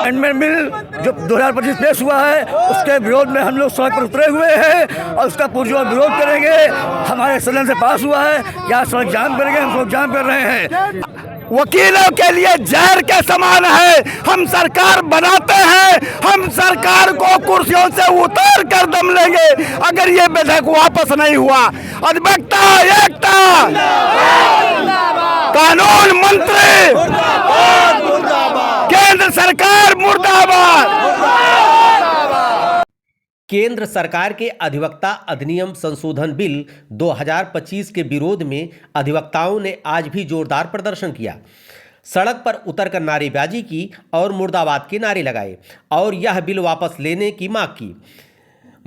Amendment bill जो 2025 पेश हुआ है उसके विरोध में हम लोग सड़क पर उतरे हुए हैं और उसका पुरजोर विरोध करेंगे। हमारे सदन से पास हुआ है, यहाँ सड़क जाम करेंगे, हम सड़क जाम कर रहे हैं। वकीलों के लिए जहर के समान है। हम सरकार बनाते हैं, हम सरकार को कुर्सियों से उतार कर दम लेंगे अगर ये विधेयक वापस नहीं हुआ। अधिवक्ता एकता, कानून मंत्री, केंद्र सरकार मुर्दाबाद। केंद्र सरकार के अधिवक्ता अधिनियम संशोधन बिल 2025 के विरोध में अधिवक्ताओं ने आज भी जोरदार प्रदर्शन किया। सड़क पर उतरकर नारेबाजी की और मुर्दाबाद के नारे लगाए और यह बिल वापस लेने की मांग की।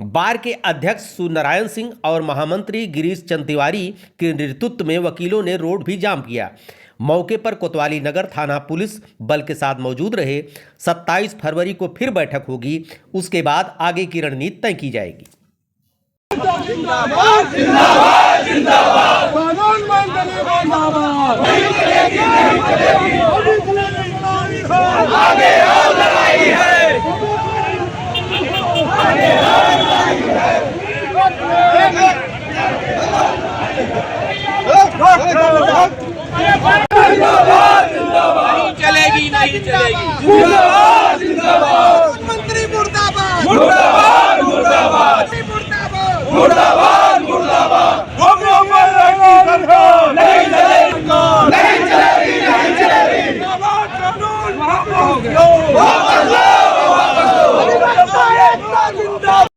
बार के अध्यक्ष सूर्यनारायण सिंह और महामंत्री गिरीश चंद तिवारी के नेतृत्व में वकीलों ने रोड भी जाम किया। मौके पर कोतवाली नगर थाना पुलिस बल के साथ मौजूद रहे। 27 फरवरी को फिर बैठक होगी, उसके बाद आगे की रणनीति तय की जाएगी। जिंदाबाद जिंदाबाद जिंदाबाद कानून मंत्री मुर्दाबाद। आगे और लड़ाई है, आगे और लड़ाई है। जिंदाबाद जिंदाबाद चलेगी नहीं चलेगी। जिंदाबाद जिंदाबाद मंत्री मुर्दाबाद मुर्दाबाद मुर्दाबाद मुर्दाबाद मुर्दाबाद। हम लोग नहीं चलेगी नहीं चलेगी नहीं चलेगी। जिंदाबाद कानून वापस लो वापस लो वापस लो। जिंदाबाद मुर्दाबाद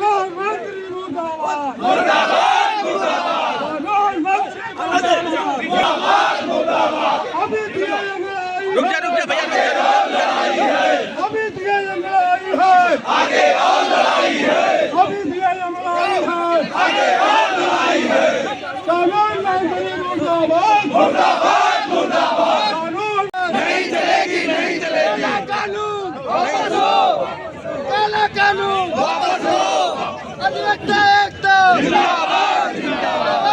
मंत्री मुर्दाबाद मुर्दाबाद मुर्दाबाद कानून मंत्री मुर्दाबाद मुर्दाबाद। अभी दिया रुक जा भैया अभी दिया लड़ाई है, आगे और लड़ाई है। अभी दिया लड़ाई है, आगे और लड़ाई है। कानून मंत्री मुर्दाबाद मुर्दाबाद मुर्दाबाद। कानून नहीं चलेगी नहीं चलेगी। कानून वापस लो, काला कानून वापस लो। अधिवक्ता एकता जिंदाबाद जिंदाबाद।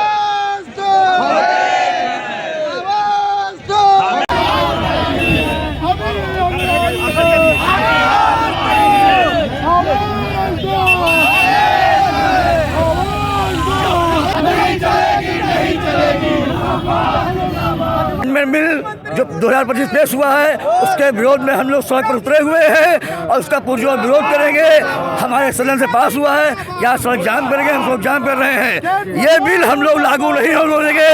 अमेंडमेंट बिल जो 2025 पेश हुआ है उसके विरोध में हम लोग सड़क पर उतरे हुए हैं और उसका पुरजोर विरोध करेंगे। हमारे सदन से पास हुआ है, यहाँ सड़क जाम करेंगे, हम सड़क जाम कर रहे हैं। ये बिल हम लोग लागू नहीं होने देंगे।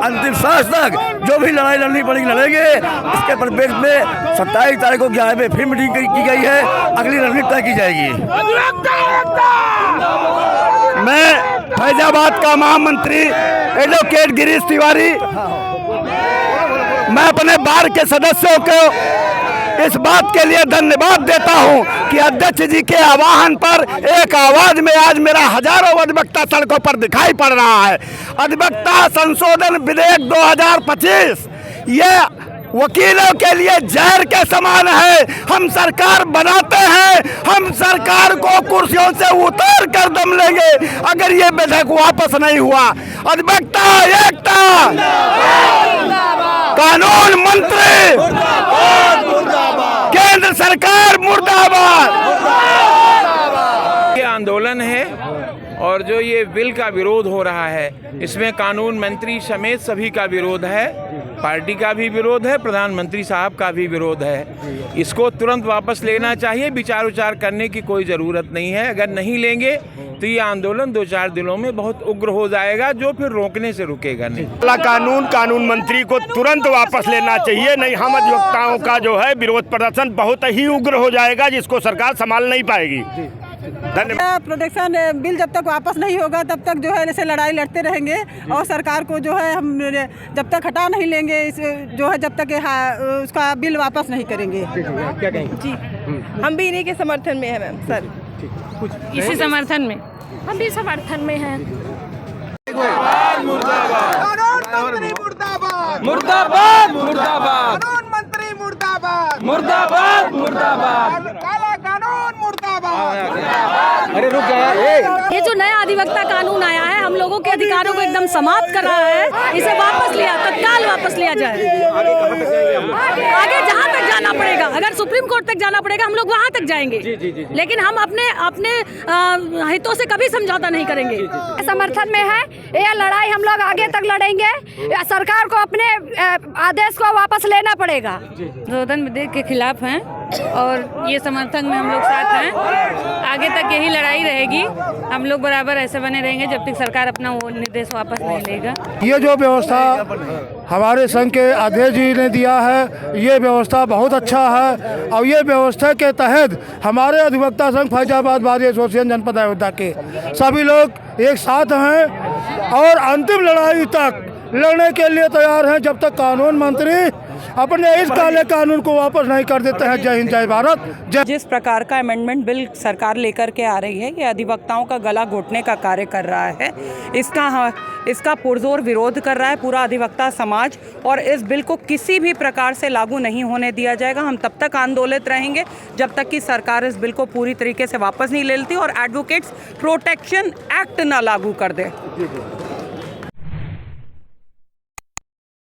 अंतिम सांस तक जो भी लड़ाई लड़नी पड़ेगी लड़ेंगे। इसके परिप्रेक्ष्य में 27 तारीख को 11 में फिर मीटिंग की गई है, अगली रणनीति तय की जाएगी। मैं फैजाबाद का महामंत्री एडवोकेट गिरीश तिवारी, मैं अपने बार के सदस्यों को इस बात के लिए धन्यवाद देता हूं कि अध्यक्ष जी के आह्वान पर एक आवाज में आज मेरा हजारों अधिवक्ता सड़कों पर दिखाई पड़ रहा है। अधिवक्ता संशोधन विधेयक 2025 ये वकीलों के लिए जहर के समान है। हम सरकार बनाते हैं, हम सरकार को कुर्सियों से उतार कर दम लेंगे अगर ये विधेयक वापस नहीं हुआ। अधिवक्ता एकता, कानून मंत्री, केंद्र सरकार मुर्दाबाद। ये आंदोलन है और जो ये बिल का विरोध हो रहा है इसमें कानून मंत्री समेत सभी का विरोध है, पार्टी का भी विरोध है, प्रधानमंत्री साहब का भी विरोध है। इसको तुरंत वापस लेना चाहिए, विचार विचार करने की कोई ज़रूरत नहीं है। अगर नहीं लेंगे तो ये आंदोलन 2-4 दिनों में बहुत उग्र हो जाएगा, जो फिर रोकने से रुकेगा नहीं। कानून मंत्री को तुरंत वापस लेना चाहिए, नहीं हम अधिवक्ताओं का जो है विरोध प्रदर्शन बहुत ही उग्र हो जाएगा जिसको सरकार संभाल नहीं पाएगी। धन्यवाद। प्रोटेक्शन बिल जब तक वापस नहीं होगा तब तक जो है ऐसे लड़ाई लड़ते रहेंगे और सरकार को जो है हम जब तक हटा नहीं लेंगे जो है जब तक उसका बिल वापस नहीं करेंगे। क्या कहेंगे? जी हम भी इन्हीं के समर्थन में हैं मैम सर। इसी समर्थन में हम भी समर्थन में हैं। मुर्दाबाद मुर्दाबाद मुर्दाबाद कानून मंत्री मुर्दाबाद मुर्दाबाद मुर्दाबाद काला कानून मुर्दाबाद। अरे रुक गया। ये जो नया अधिवक्ता कानून आया है हम लोगों के अधिकारों को एकदम समाप्त कर रहा है। इसे वापस लिया, तत्काल वापस लिया जाए। अगर सुप्रीम कोर्ट तक जाना पड़ेगा हम लोग वहाँ तक जाएंगे, लेकिन हम अपने हितों से कभी समझौता नहीं करेंगे। समर्थन में है, यह लड़ाई हम लोग आगे तक लड़ेंगे। सरकार को अपने आदेश को वापस लेना पड़ेगा। संशोधन विधेयक के खिलाफ हैं और ये समर्थन में हम लोग साथ हैं। आगे तक यही लड़ाई रहेगी, हम लोग बराबर ऐसे बने रहेंगे जब तक सरकार अपना वो निर्देश वापस नहीं लेगा। ये जो व्यवस्था हमारे संघ के अध्यक्ष जी ने दिया है, ये व्यवस्था बहुत अच्छा है और ये व्यवस्था के तहत हमारे अधिवक्ता संघ फैजाबाद बार एसोसिएशन जनपद अयोध्या के सभी लोग एक साथ हैं और अंतिम लड़ाई तक लड़ने के लिए तैयार हैं जब तक कानून मंत्री अपने इस काले कानून को वापस नहीं कर देते हैं। जय हिंद, जय भारत। जिस प्रकार का अमेंडमेंट बिल सरकार लेकर के आ रही है, ये अधिवक्ताओं का गला घोटने का कार्य कर रहा है। इसका पुरजोर विरोध कर रहा है पूरा अधिवक्ता समाज और इस बिल को किसी भी प्रकार से लागू नहीं होने दिया जाएगा। हम तब तक आंदोलित रहेंगे जब तक कि सरकार इस बिल को पूरी तरीके से वापस नहीं ले लेती और एडवोकेट्स प्रोटेक्शन एक्ट ना लागू कर दे।